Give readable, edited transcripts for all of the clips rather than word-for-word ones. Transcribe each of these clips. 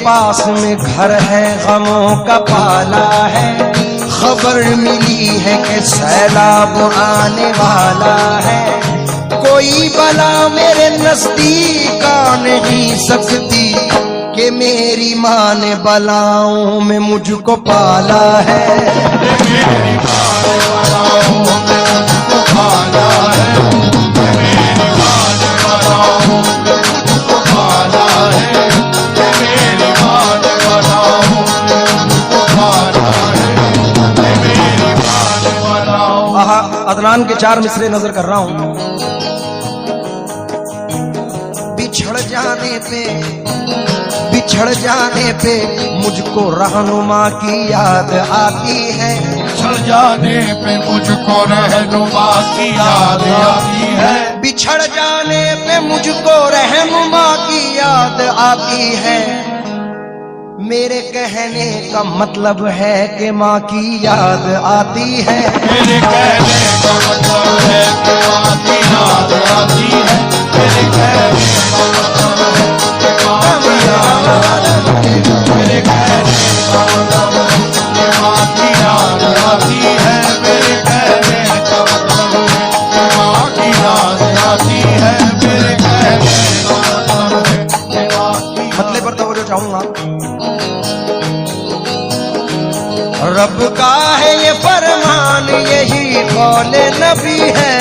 पास में घर है, गमों का पाला है। खबर मिली है कि सैलाब आने वाला है। कोई बला मेरे नजदीक आ नहीं सकती कि मेरी माँ ने बलाओं में मुझको पाला है। मेरी माँ ने बलाओं में मुझको पाला है। मेरी माँ ने बलाओं में मुझको पाला है। मेरी माँ ने बलाओं में मुझको पाला है। मेरी माँ ने बलाओं। आहा, अदनान के 4 मिसरे नजर कर रहा हूं। बिछड़ जाने पे मुझको रहनुमा की याद आती है। बिछड़ जाने पे मुझको रहनुमा की याद आती है। बिछड़ जाने पे मुझको रहनुमा की याद आती है। मेरे कहने का मतलब है कि माँ की याद आती है। मेरे कहने का मतलब है कि माँ की याद आती है। मेरे कहने का मतलब है कि माँ की याद आती है। मेरे कहने का मतलब है कि माँ की याद आती है। मेरे कहने का मतलब है कि माँ की याद आती है। मेरे कहने का मतलब है कि माँ की। मतले पर तवज्जो चाहूंगा। रब का है ये फरमान, यही कौले नबी है।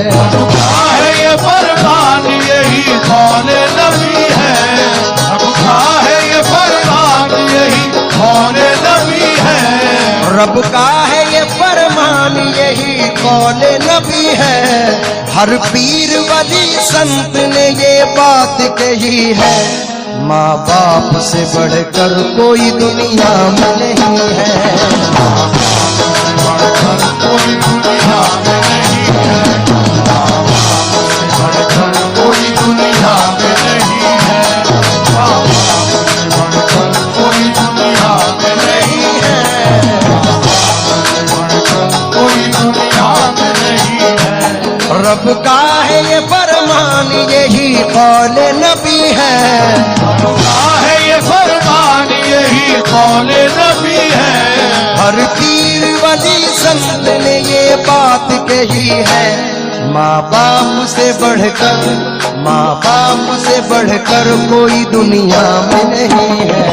रब का है ये फरमान, यही कौले नबी है। रब का है ये फरमान, यही कौले नबी है। रब का है ये फरमान, यही कौले नबी है। हर पीर वली संत ने ये बात कही है। माँ बाप से बढ़कर कोई दुनिया में नहीं है। माँ बाप से बढ़कर कोई दुनिया में नहीं है। माँ बाप से बढ़कर कोई दुनिया में नहीं है। माँ बाप से बढ़कर कोई दुनिया में नहीं है। माँ बाप से बढ़कर कोई दुनिया में नहीं है। रब का है ये फरमान, यही कौले नबी है। रब का है ये फरमान, यही कौले नबी है। हर पीर वली संत ने ये बात कही है। माँ बाप से बढ़कर कोई दुनिया में नहीं है।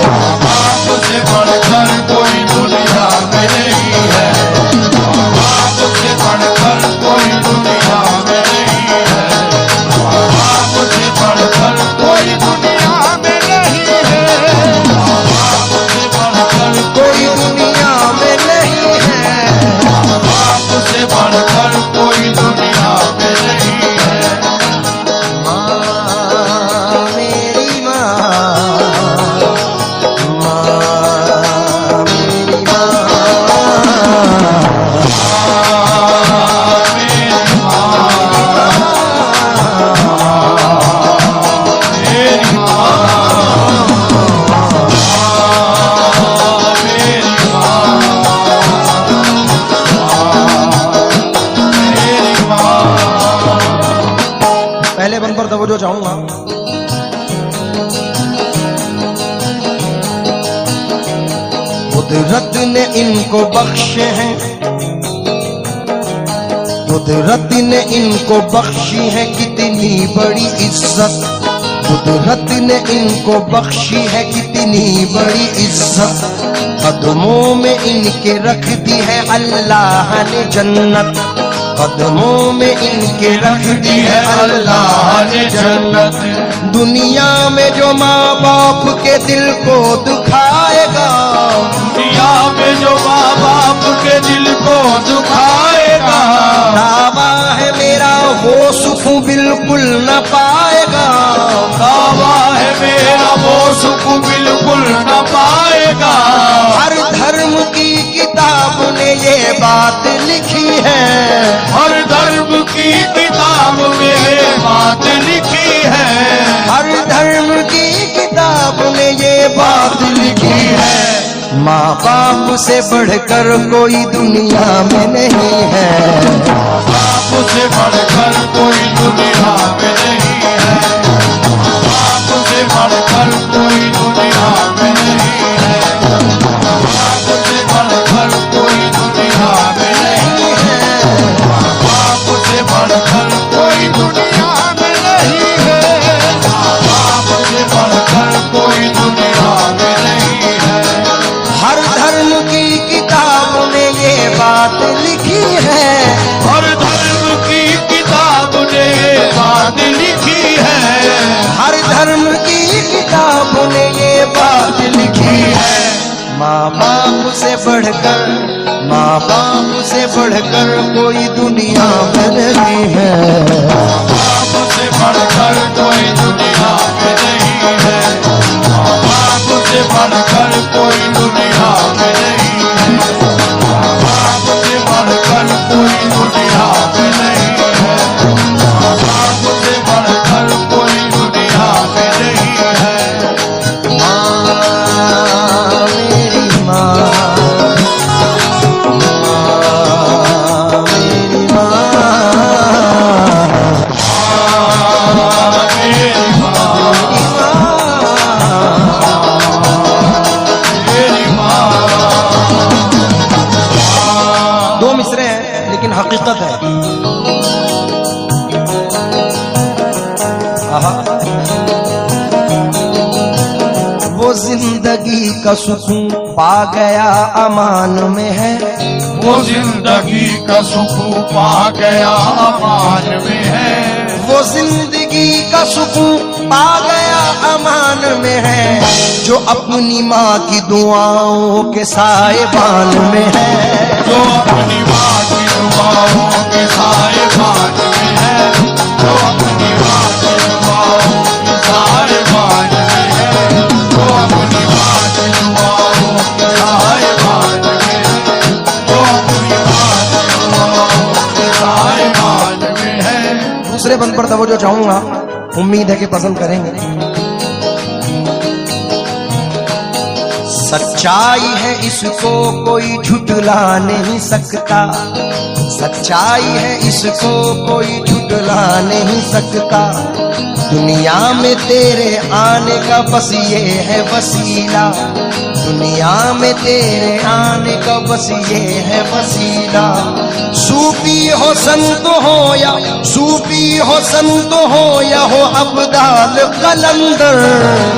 माँ बाप से बढ़कर कोई दुनिया में नहीं है। माँ बाप से बढ़कर कोई दुनिया में नहीं है। माँ बाप से बढ़कर कोई दुनिया में नहीं है। माँ बाप से बढ़कर कोई दुनिया में नहीं है। माँ बाप से बढ़कर कोई दुनिया में नहीं है। माँ मेरी माँ, माँ मेरी पहले बन पर तवज्जो चाहूंगा। कुदरत ने इनको बख्शे हैं, कुदरत ने इनको बख्शी है कितनी बड़ी इज्जत। कुदरत ने इनको बख्शी है कितनी बड़ी इज्जत। कदमों में इनके रख दी है अल्लाह ने जन्नत। कदमों में इनके रख दी है अल्लाह ने जन्नत। दुनिया में जो माँ बाप के दिल को दुखाएगा, दुनिया में जो माँ बाप के दिल को दुखाएगा, दावा है मेरा वो सुख बिल्कुल न पाएगा। दावा है मेरा वो सुख बिल्कुल न पाएगा। हर धर्म की किताब ने ये बात लिखी है। हर धर्म की किताब में ये बात लिखी है। हर धर्म की किताब ने ये बात लिखी है। माँ बाप से बढ़कर कोई दुनिया में नहीं है। माँ बाप से बढ़कर कोई दुनिया में नहीं है। माँ बाप से बढ़कर कोई दुनिया बात लिखी है, हर धर्म की किताब ने बात लिखी है, हर धर्म की किताब ने ये बात लिखी है। माँ बाप से बढ़कर, माँ बाप से बढ़कर कोई दुनिया में नहीं है, बाप से बढ़कर कोई दुनिया में नहीं है, बाप से बढ़कर कोई दुनिया में नहीं है, बाप से बढ़कर कोई दुनिया में नहीं है, बाप से बढ़कर कोई दुनिया में नहीं है। माँ मेरी माँ, मेरी माँ, मेरी माँ, मेरी माँ। दो मिसरे हैं लेकिन हकीकत है। आहा। वो जिंदगी का सुकून पा गया अमान में है, वो जिंदगी का सुकून पा गया अमान में है, वो जिंदगी का सुकून पा गया अमान में है, जो अपनी माँ की दुआओं के साएबान में है, जो अपनी माँ की दुआओं के साएबान में है, जो अपनी माँ की दुआओं के साएबान में है, जो अपनी माँ की दुआओं के साएबान में है, जो अपनी माँ की दुआओं के साएबान में है। दूसरे बंद पर तवज्जो चाहूंगा, उम्मीद है कि पसंद करेंगे। सच्चाई है इसको कोई झुठला नहीं सकता, सच्चाई है इसको कोई झुठला नहीं सकता, दुनिया में तेरे आने का बस ये है वसीला, दुनिया में तेरे आने का बस ये है वसीला। सूफी हो संत हो या सूफी हो संत हो या हो अब्दाल कलंदर,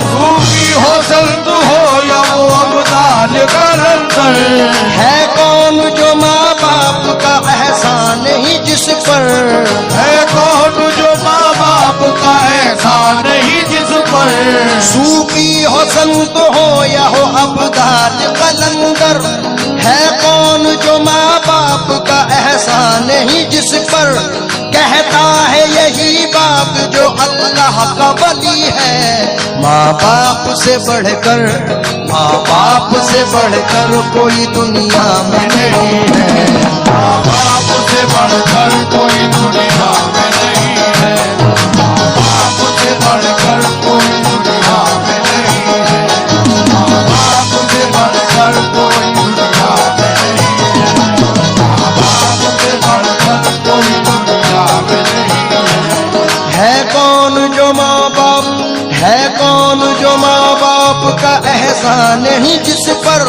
सूफी हो संत हो या वो अब्दाल कलंदर, है कौन जो माँ बाप का एहसान ही जिस पर, है कौन जो माँ बाप का एहसान ही जिस पर। सूफी हो संत हो या हो अब्दाल कलंदर, है कौन जो माँ बाप का एहसान ही जिस पर, कहता है यही बाप जो अल्लाह का वली है। माँ बाप से बढ़कर, माँ बाप से बढ़कर कोई दुनिया में नहीं है, माँ बाप से बढ़कर कोई दुनिया में नहीं है, माँ बाप से बढ़कर कोई दुनिया में नहीं है, माँ बाप से बढ़कर कोई दुनिया में नहीं है, माँ बाप से बढ़कर कोई दुनिया में नहीं है। है कौन जो माँ बाप, है कौन जो माँ बाप का एहसान ही जिस पर,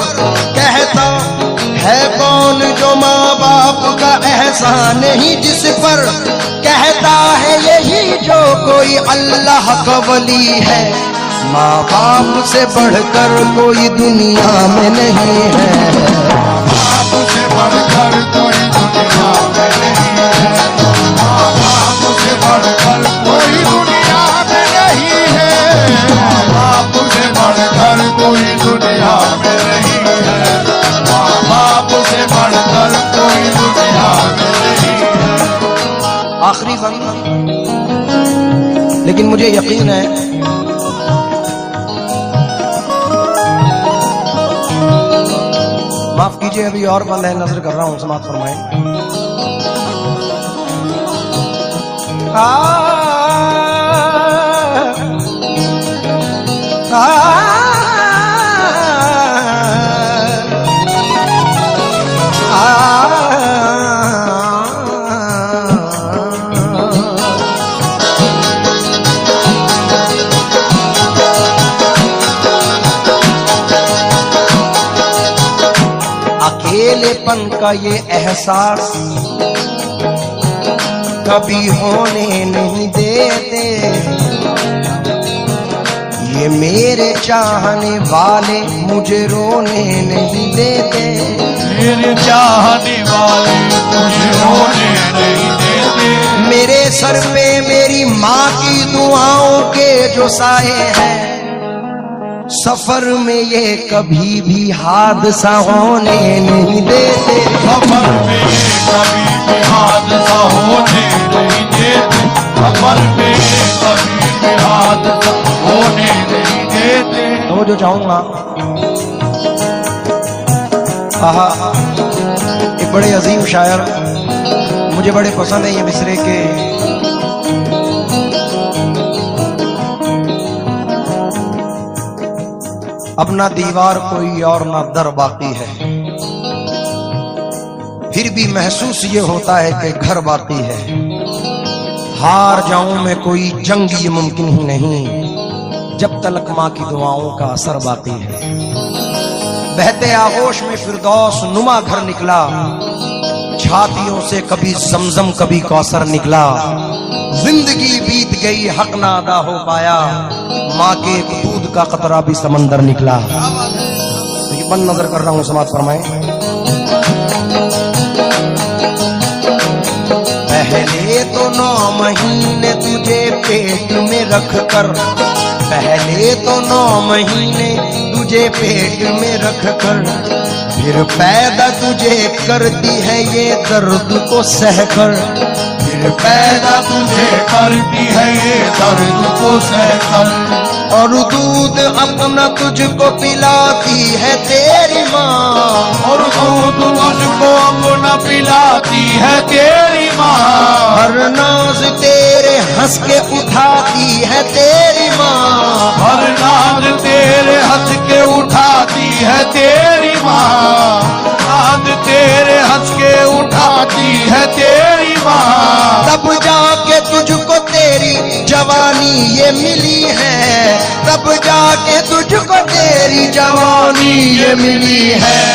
कहता है कौन जो माँ बाप का एहसान ही जिस पर, कहता है यही जो कोई अल्लाह का वली है। माँ बाप से बढ़कर कोई दुनिया में नहीं है, माँ बाप से बढ़कर कोई दुनिया में नहीं है, माँ बाप से बढ़कर कोई दुनिया में नहीं है, माँ बाप से बढ़कर कोई दुनिया में नहीं है, माँ बाप से बढ़कर कोई दुनिया में नहीं है। आखिरी बंद, लेकिन मुझे यकीन है माफ कीजिए अभी और बंद है, नजर कर रहा हूं, समाप्त फरमाएं। अकेलेपन का ये एहसास कभी होने नहीं देते, ये मेरे चाहने वाले मुझे रोने नहीं देते, मेरे चाहने वाले मुझे रोने नहीं देते। मेरे सर पे मेरी माँ की दुआओं के जो साए हैं, सफर में ये कभी भी हादसा होने नहीं देते, सफर में ये कभी भी हादसा होने नहीं देते, सफर में ये कभी भी हादसा होने नहीं देते। तो जो चाहूंगा, आहा, एक बड़े अजीम शायर, मुझे बड़े पसंद है ये मिसरे के। अपना दीवार कोई और ना दर बाकी है, फिर भी महसूस ये होता है कि घर बाकी है। हार जाऊं मैं कोई जंग ये मुमकिन ही नहीं, जब तलक माँ की दुआओं का असर बाकी है। बहते आगोश में फिरदौस नुमा घर निकला, छातियों से कभी जमजम कभी कौसर निकला। जिंदगी बीत गई हक ना अदा हो पाया, माँ के एक दूध का कतरा भी समंदर निकला। तो बंद नजर कर रहा हूं, समाज फरमाएं। पहले तो 9 महीने तुझे पेट में रख कर, पहले तो 9 महीने तुझे पेट में रख कर, फिर पैदा तुझे करती है ये दर्द को सहकर, फिर पैदा तुझे करती है ये दर्द को सहकर, और दूध अपना तुझको पिलाती है तेरी माँ, और दूध तुझको अपना पिलाती है तेरी माँ। हर नाज तेरे हंस के उठाती है तेरी माँ, हर नाद तेरे हंस के उठाती है तेरी माँ, नाद तेरे हंस के उठाती है तेरी माँ। तब जाके तुझको तेरी जवानी ये मिली है, तब जाके तुझको तेरी जवानी ये मिली है।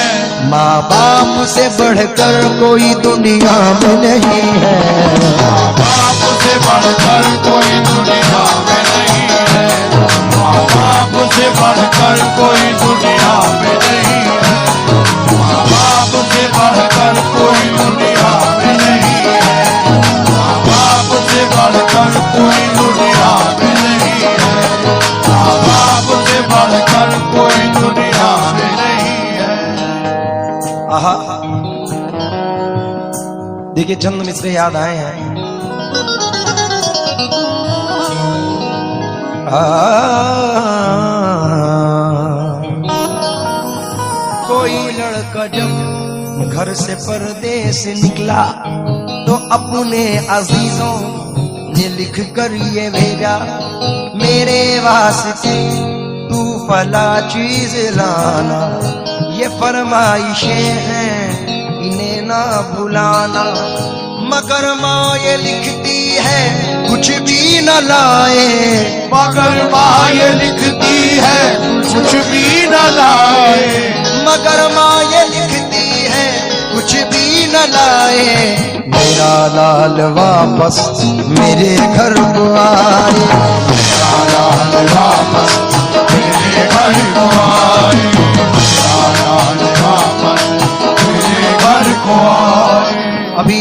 माँ बाप से बढ़कर कोई दुनिया में नहीं है, माँ बाप से बढ़कर कोई दुनिया में नहीं है, माँ बाप से बढ़कर कोई दुनिया में नहीं है, माँ बाप से बढ़कर कोई दुनिया में नहीं है, माँ बाप से बढ़कर कोई दुनिया में नहीं है, माँ बाप से बढ़कर कोई दुनिया में नहीं है। आहा, देखिए चंद मिसरे याद आए हैं। कोई लड़का जब घर से परदेस निकला, तो अपने अजीजों ने लिख कर ये भेजा, मेरे वास्ते तू फला चीज लाना, ये फरमाइशें हैं इन्हें ना भुलाना। मगर माँ ये लिखती है कुछ भी न लाए, मगर माँ ये लिखती है कुछ भी न लाए, मगर माँ ये लिखती है कुछ भी न लाए। मेरा लाल वापस मेरे घर को आए, मेरा लाल वापस मेरे घर को आए, मेरा लाल वापस मेरे घर को आए। अभी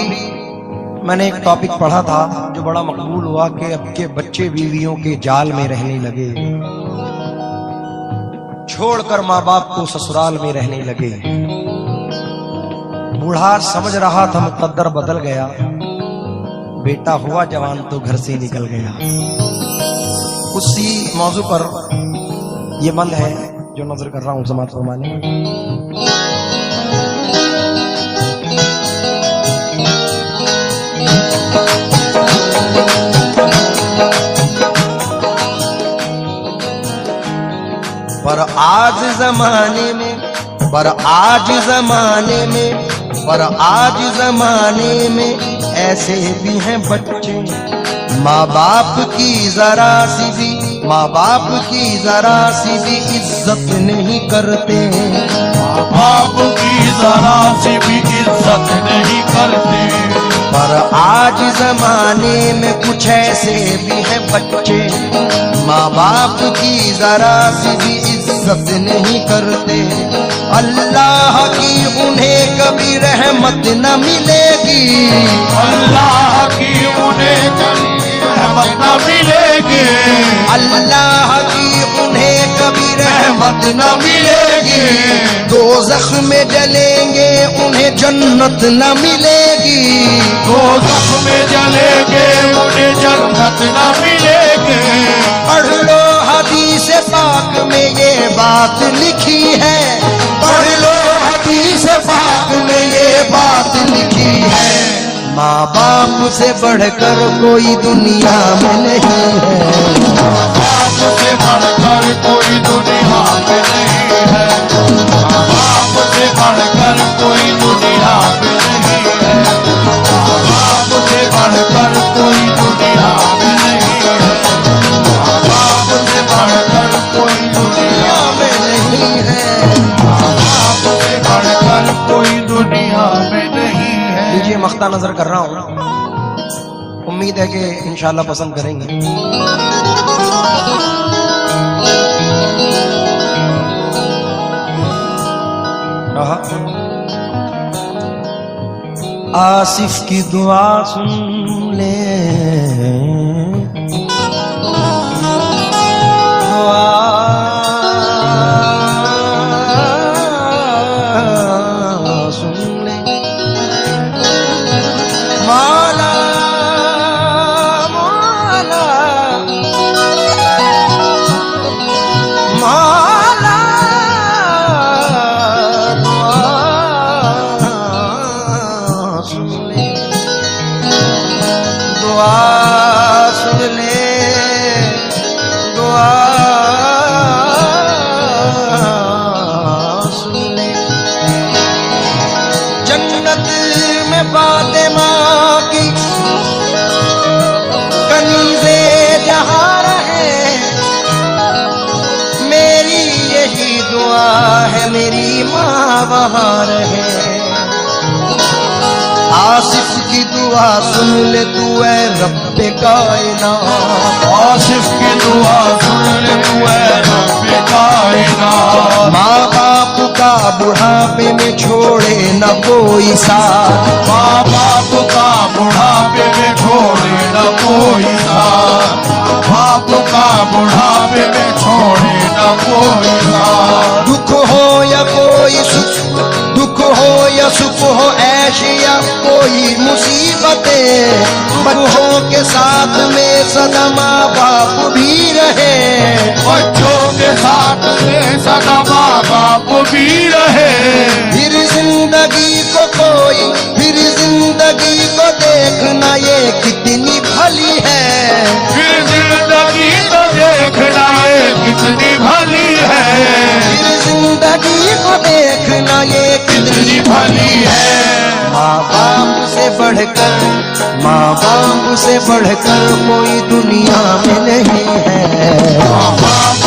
मैंने एक टॉपिक पढ़ा था जो बड़ा मकबूल हुआ कि अब के बच्चे बीवियों के जाल में रहने लगे, छोड़कर माँ बाप को ससुराल में रहने लगे। बूढ़ा समझ रहा था मुकद्दर बदल गया, बेटा हुआ जवान तो घर से निकल गया। उसी मौजू पर ये बंद है जो नजर कर रहा हूं समाज फरमाने। पर आज जमाने में, पर आज जमाने में, पर आज जमाने में ऐसे भी हैं बच्चे, माँ बाप की जरा सी भी, माँ बाप की जरा सी भी इज्जत नहीं करते, माँ बाप की जरा सी भी इज्जत नहीं करते। पर आज जमाने में कुछ ऐसे भी हैं बच्चे, माँ बाप की जरा सी भी इज्जत नहीं करते, अल्लाह की उन्हें कभी रहमत न मिलेगी, अल्लाह की उन्हें कभी रहमत न मिलेगी, अल्लाह की उन्हें कभी रहमत न मिलेगी। दोज़ख में जलेंगे उन्हें जन्नत न मिलेगी, दोज़ख में जलेंगे उन्हें जन्नत न मिलेगी। पढ़ लो हदीस पाक में ये बात लिखी है, पढ़ लो हदीस पाक में ये बात लिखी है। माँ बाप से बढ़कर कोई दुनिया में नहीं है, माँ बाप से बढ़कर कोई दुनिया में नहीं है, माँ बाप से बढ़कर कोई दुनिया में नहीं है, माँ बाप से बढ़कर कोई दुनिया में नहीं है, माँ बाप से बढ़कर कोई दुनिया में नहीं है। माँ बाप से बढ़कर कोई दुनिया में नहीं है। लीजिए मख्ता नजर कर रहा हूँ, उम्मीद है कि इंशाल्लाह पसंद करेंगे। आसिफ की दुआ सुन ले, दुआ सुन ले, मौला मौला मौला दुआ सुन ले, दुआ सुन ले। जन्नत में फातिमा की कनीज़े जहाँ रहे, मेरी यही दुआ है मेरी माँ वहाँ रहे। आसिफ की दुआ सुन ले तू ऐ रब्बे कायनात, आसिफ की दुआ सुन ले तू ऐ रब्बे कायनात। माँ बाप का बुढ़ापे में छोड़े न कोई साथ, माँ बाप का बुढ़ापे में छोड़े न कोई साथ, बाप का बुढ़ापे में छोड़े न कोई साथ। दुख हो या कोई सुख, दुख हो या सुख हो, ऐश या कोई मुसीबतें, बच्चों के साथ में सदा माँ बाप भी रहे, बच्चों के साथ में सदा माँ बाप भी रहे। फिर जिंदगी को कोई, फिर जिंदगी को देखना ये कितनी भली है, फिर जिंदगी को देखना ये कितनी भली है, फिर जिंदगी को देखना ये कितनी भली है। माँ बाप से बढ़कर, माँ बाप से बढ़कर कोई दुनिया में नहीं है, माँ बाप